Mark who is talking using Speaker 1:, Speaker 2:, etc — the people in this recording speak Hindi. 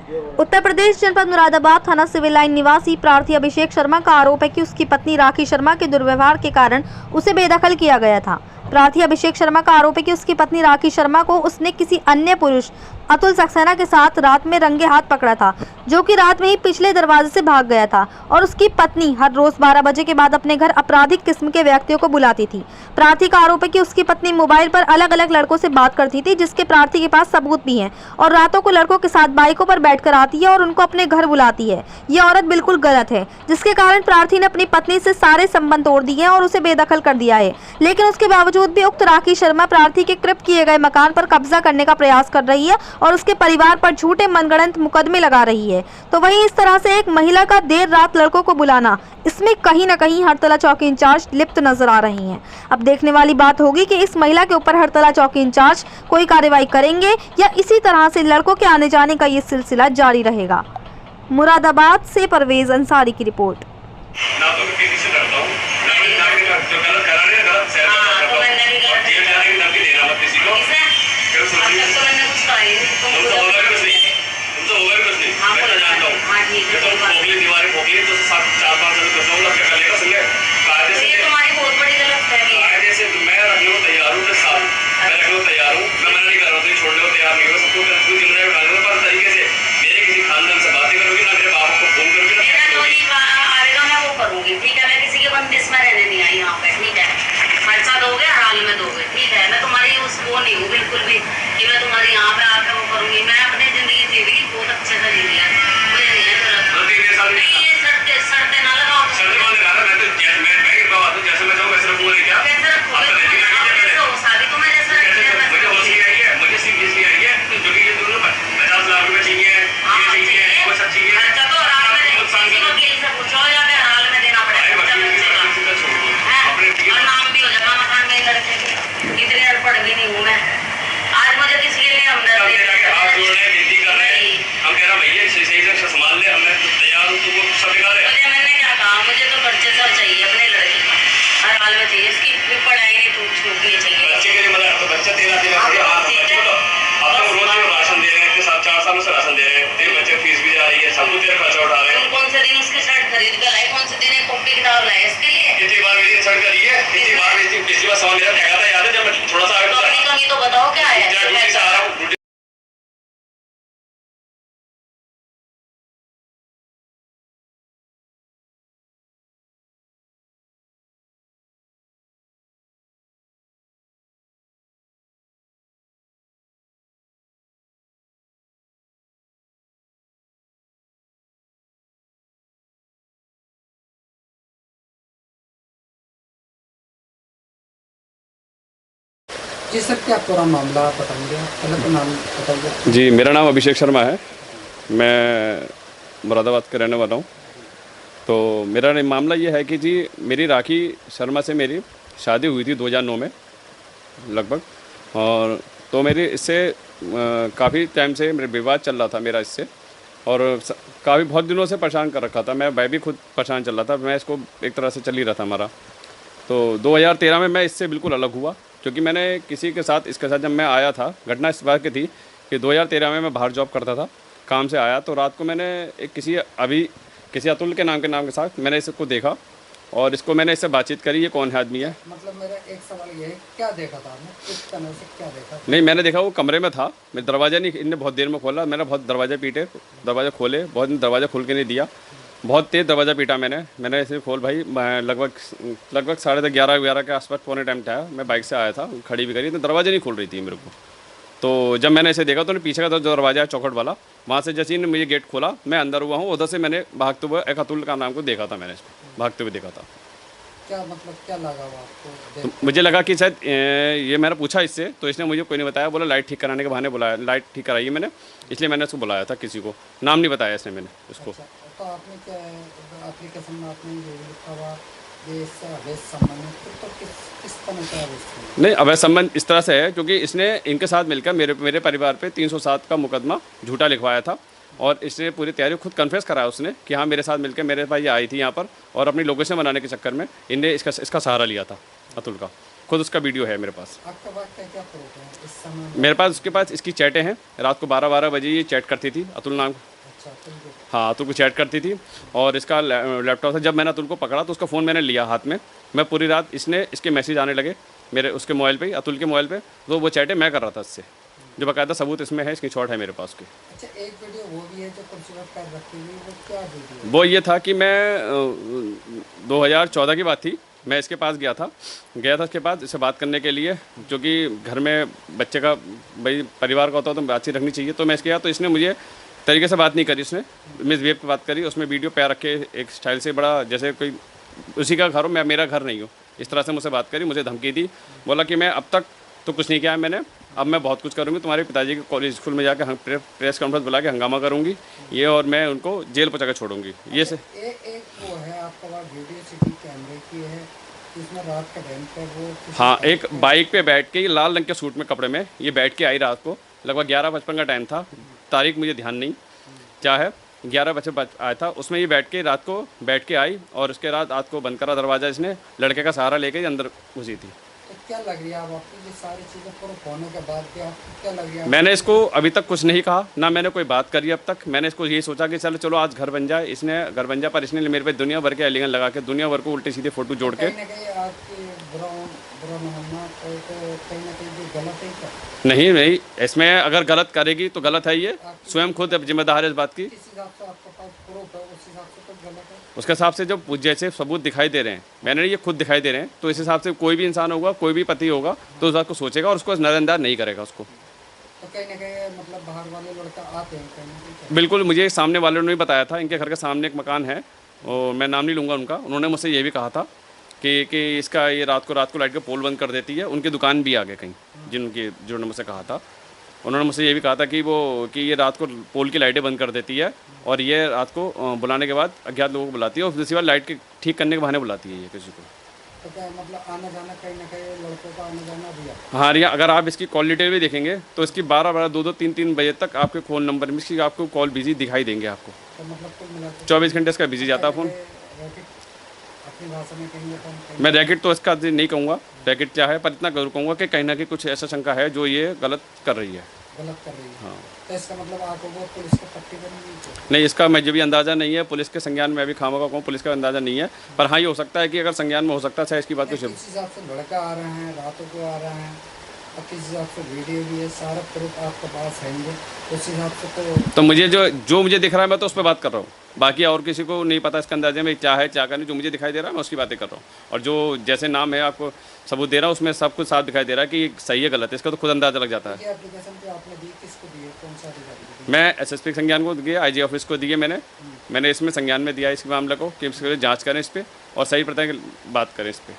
Speaker 1: उत्तर प्रदेश जनपद मुरादाबाद थाना सिविल लाइन निवासी प्रार्थी अभिषेक शर्मा का आरोप है कि उसकी पत्नी राखी शर्मा के दुर्व्यवहार के कारण उसे बेदखल किया गया था। प्रार्थी अभिषेक शर्मा का आरोप है कि उसकी पत्नी राखी शर्मा को उसने किसी अन्य पुरुष अतुल सक्सेना के साथ रात में रंगे हाथ पकड़ा था, जो कि रात में ही पिछले दरवाजे से भाग गया था और उसकी पत्नी हर रोज 12 बजे के बाद अपने घर आपराधिक किस्म के व्यक्तियों को बुलाती थी। प्रार्थी का आरोप है कि उसकी पत्नी मोबाइल पर अलग अलग लड़कों से बात करती थी, जिसके प्रार्थी के पास सबूत भी हैं, और रातों को लड़कों के साथ बाइकों पर बैठकर आती है और उनको अपने घर बुलाती है। ये औरत बिल्कुल गलत है, जिसके कारण प्रार्थी ने अपनी पत्नी से सारे संबंध तोड़ दिए और उसे बेदखल कर दिया है। लेकिन उसके बावजूद भी उक्त राखी शर्मा प्रार्थी के कृत किए गए मकान पर कब्जा करने का प्रयास कर रही है और उसके परिवार पर झूठे मनगढ़ंत मुकदमे लगा रही है। तो वहीं इस तरह से एक महिला का देर रात लड़कों को बुलाना, इसमें कहीं न कहीं हरतला चौकी इंचार्ज लिप्त नजर आ रही हैं। अब देखने वाली बात होगी कि इस महिला के ऊपर हरतला चौकी इंचार्ज कोई कार्रवाई करेंगे या इसी तरह से लड़कों के आने जाने का ये सिलसिला जारी रहेगा। मुरादाबाद से परवेज अंसारी की रिपोर्ट।
Speaker 2: वो नहीं हूँ बिल्कुल भी कि मैं तुम्हारी यहाँ पे आकर वो करूँगी। मैं अपनी जिंदगी जी रही बहुत अच्छे से जी लिया, मुझे नहीं है जरूरत। नहीं ये शर्तें ना लगाओ। कैसे रखोगे कैसे हो शादी तो मैं जैसे मुझे सिर्फ इसलिए आई है क्योंकि ये दोनों 50 लाख रुपए चाहिए, वो सब चाहिए। अच्छा तो हाल में किसी को वकील से पूछो या फिर हाल में देना पड़ेगा और नाम भी हो जाएगा मकान में लड़के के। इतनी अनपढ़ भी नहीं हूँ मैं, आज मुझे किसी के लिए हमदर्दी हाथ जोड़ रहे हैं, विनती कर रहे हैं। हम कह रहे भैया सही से संभाल ले, हमने तैयार हूँ, तो वो सब बेकार है। मुझे मैंने क्या कहा, मुझे तो बच्चे सब चाहिए, अपने लड़के का हर हाल में चाहिए, इसकी पढ़ाई नहीं छूटनी चाहिए। बच्चे के लिए मतलब तो बच्चा तेरा आप रोज राशन दे रहे हैं, 4 सालों से राशन दे रहे हैं, तेरे बच्चे फीस भी जा रही है, सब कुछ तेरा खर्चा उठा रहे हैं। कौन से दिन उसके शर्ट खरीद कर लाए, कौन से दिन कॉपी किताब लाए इसके लिए? कितनी बार मेरी शर्ट करी है, कितनी बार पिछली बार सामान मेरा फेंका था, याद है जब मैं थोड़ा सा अपनी कमी तो बताओ क्या है।
Speaker 3: जी सर, क्या पूरा मामला बताएंगे? पहले तो नाम बताइए।
Speaker 4: जी, मेरा नाम अभिषेक शर्मा है, मैं मुरादाबाद का रहने वाला हूँ। तो मेरा मामला ये है कि जी मेरी राखी शर्मा से मेरी शादी हुई थी 2009 में लगभग, और तो मेरी इससे काफ़ी टाइम से मेरा विवाद चल रहा था मेरा इससे, और काफ़ी बहुत दिनों से परेशान कर रखा था। मैं भी खुद परेशान चल रहा था, मैं इसको एक तरह से चल ही रहा था हमारा। तो 2013 में मैं इससे बिल्कुल अलग हुआ, क्योंकि मैंने किसी के साथ इसके साथ जब मैं आया था, घटना इस बात की थी कि 2013 में मैं बाहर जॉब करता था, काम से आया तो रात को मैंने एक किसी अतुल के नाम के साथ मैंने इसको देखा और इसको मैंने इससे बातचीत करी, ये कौन है आदमी है।
Speaker 3: मतलब मेरा एक सवाल ये है, क्या देखा था आपने, किस तरह से क्या देखा?
Speaker 4: नहीं, मैंने देखा वो कमरे में था, मैं दरवाज़ा नहीं, इनने बहुत देर में खोला, मैंने बहुत दरवाज़ा पीटे, दरवाज़ा खोले, बहुत दरवाज़ा खोल के नहीं दिया, बहुत तेज़ दरवाज़ा पीटा मैंने इसे खोल भाई, लगभग 11:30 के आसपास पौने टाइम था, मैं बाइक से आया था, खड़ी भी करी तो दरवाज़ा नहीं खोल रही थी मेरे को। तो जब मैंने इसे देखा तो पीछे का जो दरवाज़ा है चौखट वाला, वहाँ से जैसे ही मुझे गेट खोला, मैं अंदर हुआ हूँ, उधर से मैंने भागते हुए एक अतुल का नाम को देखा था, मैंने इसको भागते हुए देखा था।
Speaker 3: क्या मतलब क्या लगा वो आपको?
Speaker 4: तो मुझे लगा कि शायद ये मैंने पूछा इससे, तो इसने मुझे कोई नहीं बताया, बोला लाइट ठीक कराने के बहाने बुलाया, लाइट ठीक कराई है मैंने, इसलिए मैंने उसको बुलाया था, किसी को नाम नहीं बताया इसने मैंने उसको।
Speaker 3: अच्छा, तो आपने क्या एप्लीकेशन में आपने ये लिखा हुआ ये इससे अवैध संबंध, तो किस तरह का अवैध संबंध?
Speaker 4: नहीं, अवैध संबंध इस तरह से है क्योंकि इसने इनके साथ मिलकर मेरे परिवार पे 307 का मुकदमा झूठा लिखवाया था, और इसने पूरी तैयारी खुद कन्फेस कराया उसने कि हाँ मेरे साथ मिलकर मेरे पास ये आई थी यहाँ पर, और अपनी लोकेशन बनाने के चक्कर में इनने इसका सहारा लिया था अतुल का। खुद उसका वीडियो है मेरे पास।
Speaker 3: आपके पास क्या प्रूफ है इस समय?
Speaker 4: मेरे पास उसके पास इसकी चैटें हैं, रात को 12 बजे ये चैट करती थी अतुल नाम
Speaker 3: अच्छा अतुल को।
Speaker 4: हाँ, अतुल को चैट करती थी और इसका लैपटॉप था। जब मैंने अतुल को पकड़ा तो उसका फ़ोन मैंने लिया हाथ में। मैं पूरी रात इसके मैसेज आने लगे मेरे उसके मोबाइल पे, अतुल के मोबाइल पे, तो वो चैटें मैं कर रहा था इससे, जो बाकायदा सबूत इसमें है, स्क्रीनशॉट है मेरे पास के।
Speaker 3: अच्छा एक वीडियो वो भी है जो खूबसूरत कर रखी हुई, वो क्या वीडियो है?
Speaker 4: वो ये था कि मैं 2014 की बात थी, मैं इसके पास गया था इसके पास इससे बात करने के लिए, जो कि घर में बच्चे का भाई परिवार का होता है तो बातचीत रखनी चाहिए। तो मैं इसके गया तो इसने मुझे तरीके से बात नहीं करी, उसने मिसबिहेव की बात करी। उसमें वीडियो पैर रखे एक स्टाइल से, बड़ा जैसे कोई उसी का घर हो, मैं मेरा घर नहीं हो, इस तरह से मुझसे बात करी, मुझे धमकी दी, बोला कि मैं अब तक तो कुछ नहीं किया है मैंने, अब मैं बहुत कुछ करूँगी, तुम्हारे पिताजी के कॉलेज स्कूल में जाकर प्रेस कॉन्फ्रेंस बुला के हंगामा करूँगी ये, और मैं उनको जेल पहुँचा कर छोड़ूंगी ये से।
Speaker 3: एक वो है आपका वहाँ वीडियो सिटी कैमरे की है, इसमें रात का टाइम पर वो
Speaker 4: हाँ, एक बाइक पे बैठ के, लाल रंग के सूट में कपड़े में ये बैठ के आई रात को, लगभग 11:55 का टाइम था, तारीख मुझे ध्यान नहीं क्या है, 11 बजे आया था। उसमें ये रात को बैठ के आई और उसके रात को बंद करा दरवाज़ा, इसने लड़के का सहारा लेके अंदर घुसी थी।
Speaker 3: तो क्या लग रही है अब आपको ये सारी चीज़ें प्रूफ होने के बाद भी आपको क्या लग रही है?
Speaker 4: मैंने इसको अभी तक कुछ नहीं कहा, ना मैंने कोई बात करी अब तक। मैंने इसको यही सोचा कि चलो आज घर बन जाए, इसने घर बन जाए, पर इसने मेरे पे दुनिया भर के एलिगन लगा के, दुनिया भर को उल्टे सीधे फोटो जोड़ के।
Speaker 3: कहीं ना कहीं आपकी बुरा मानना तो कहीं ना कहीं ये गलत है क्या?
Speaker 4: नहीं, इसमें अगर गलत करेगी तो गलत है, ये स्वयं खुद जिम्मेदार है इस बात की।
Speaker 3: किस हिसाब से आपके पास प्रूफ है उस हिसाब से तो गलत है।
Speaker 4: उसके हिसाब से जो जैसे सबूत दिखाई दे रहे हैं, मैंने ये खुद दिखाई दे रहे हैं, तो इस हिसाब से कोई भी इंसान होगा, कोई भी पति होगा, तो उस बात को सोचेगा और उसको नज़रअंदाज नहीं करेगा उसको।
Speaker 3: तो कहीं ना कहीं मतलब बाहर वाले लड़का आते हैं कहीं ना कहीं।
Speaker 4: बिल्कुल, मुझे सामने वालों ने भी बताया था, इनके घर के सामने एक मकान है और मैं नाम नहीं लूँगा उनका, उन्होंने मुझसे ये भी कहा था कि इसका ये रात को लाइट का पोल बंद कर देती है। उनकी दुकान भी आगे कहीं, जिन्होंने मुझसे कहा था, उन्होंने मुझसे ये भी कहा था कि ये रात को पोल की लाइटें बंद कर देती है और ये रात को बुलाने के बाद अज्ञात लोगों को बुलाती है और दूसरी बार लाइट के ठीक करने के बहाने बुलाती है ये किसी को।
Speaker 3: तो क्या मतलब आना जाना कहीं ना कहीं लड़कों का आना जाना भी है?
Speaker 4: हाँ रिया, अगर आप इसकी कॉल डिटेल भी देखेंगे तो इसकी 12 2 3 बजे तक आपके फ़ोन नंबर में इसकी आपको कॉल बिजी दिखाई देंगे आपको।
Speaker 3: तो मतलब कुल मिला के
Speaker 4: 24 घंटे इसका बिजी जाता है फ़ोन।
Speaker 3: रैकेट अपनी भाषा में कहेंगे तो हम कहेंगे
Speaker 4: मैं रैकेट तो इसका नहीं कहूँगा रैकेट क्या है, पर इतना जरूर कहूँगा कि कहीं ना कहीं कुछ ऐसा शंका है जो ये गलत कर रही है।
Speaker 3: गलत कर रही है।
Speaker 4: हाँ,
Speaker 3: तो इसका मतलब आपको वो पुलिस को पट्टी बनी है?
Speaker 4: नहीं, इसका मुझे भी अंदाज़ा नहीं है, पुलिस के संज्ञान में अभी खामोगा कहूँ, पुलिस का अंदाज़ा नहीं है, पर हाँ ये हो सकता है कि अगर संज्ञान में हो सकता है इसकी बात कुछ।
Speaker 3: किस हिसाब से लड़का आ रहे हैं, रातों को आ रहे हैं, और किस हिसाब से वीडियो भी है, सारा प्रूफ आपके पास हैंगे, उस हिसाब से
Speaker 4: तो मुझे जो मुझे दिख रहा है मैं तो उस पर बात कर रहा हूँ, बाकी और किसी को नहीं पता इसके अंदाजे में क्या है क्या नहीं। जो मुझे दिखाई दे रहा है मैं उसकी बातें कर रहा हूँ, और जो जैसे नाम है आपको सबूत दे रहा हूँ उसमें सब कुछ साफ दिखाई दे रहा है कि सही है गलत है, इसका तो खुद अंदाजा लग जाता है।
Speaker 3: ये एप्लीकेशन जो आपने दी किसको दी है, कौन सा अधिकारी को दी?
Speaker 4: मैं एसएसपी संज्ञान को दिए, आईजी ऑफिस को दिए, मैंने इसमें संज्ञान में दिया इस मामले को कि इसके जाँच करें इस पर और सही पता है कि बात करें इस पर।